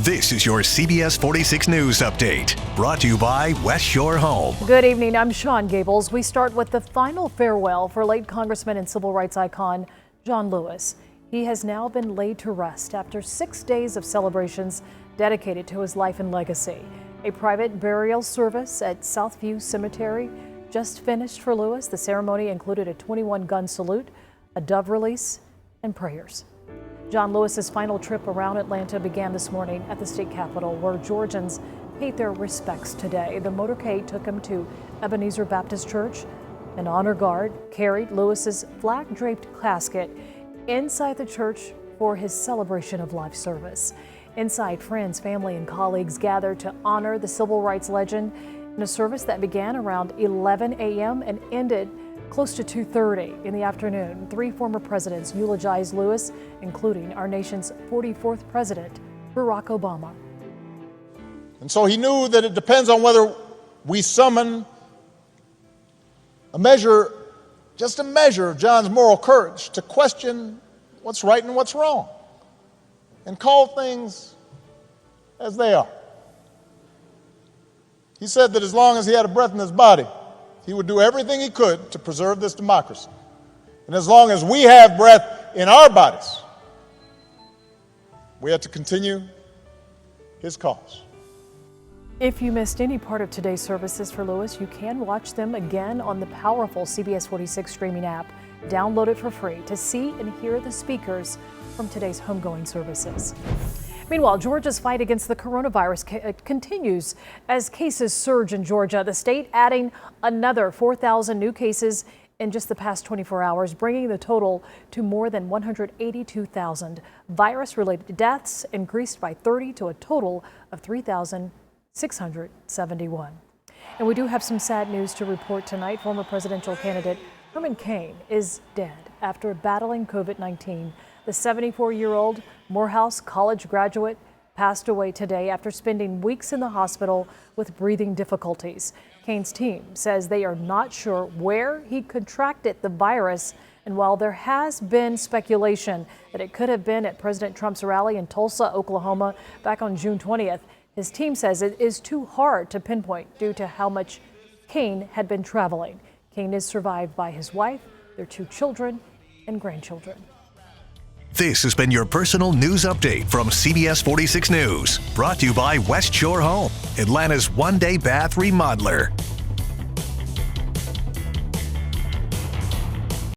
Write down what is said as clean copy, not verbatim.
This is your CBS 46 News Update, brought to you by West Shore Home. Good evening, I'm Sean Gables. We start with the final farewell for late Congressman and Civil Rights icon John Lewis. He has now been laid to rest after 6 days of celebrations dedicated to his life and legacy. A private burial service at Southview Cemetery just finished for Lewis. The ceremony included a 21-gun salute, a dove release, and prayers. John Lewis's final trip around Atlanta began this morning at the state capitol, where Georgians paid their respects today. The motorcade took him to Ebenezer Baptist Church. An honor guard carried Lewis's flag-draped casket inside the church for his celebration of life service. Inside, friends, family, and colleagues gathered to honor the civil rights legend in a service that began around 11 a.m. and ended close to 2:30 in the afternoon. 3 former presidents eulogized Lewis, including our nation's 44th president, Barack Obama. And so he knew that it depends on whether we summon just a measure of John's moral courage to question what's right and what's wrong and call things as they are. He said that as long as he had a breath in his body, he would do everything he could to preserve this democracy. And as long as we have breath in our bodies, we have to continue his cause. If you missed any part of today's services for Lewis, you can watch them again on the powerful CBS 46 streaming app. Download it for free to see and hear the speakers from today's homegoing services. Meanwhile, Georgia's fight against the coronavirus continues as cases surge in Georgia. The state adding another 4,000 new cases in just the past 24 hours, bringing the total to more than 182,000. Virus-related deaths increased by 30 to a total of 3,671. And we do have some sad news to report tonight. Former presidential candidate Herman Cain is dead after battling COVID-19. The 74-year-old Morehouse College graduate passed away today after spending weeks in the hospital with breathing difficulties. Cain's team says they are not sure where he contracted the virus, and while there has been speculation that it could have been at President Trump's rally in Tulsa, Oklahoma back on June 20th, his team says it is too hard to pinpoint due to how much Cain had been traveling. Cain is survived by his wife, their 2 children, and grandchildren. This has been your personal news update from CBS 46 News, brought to you by West Shore Home, Atlanta's one-day bath remodeler.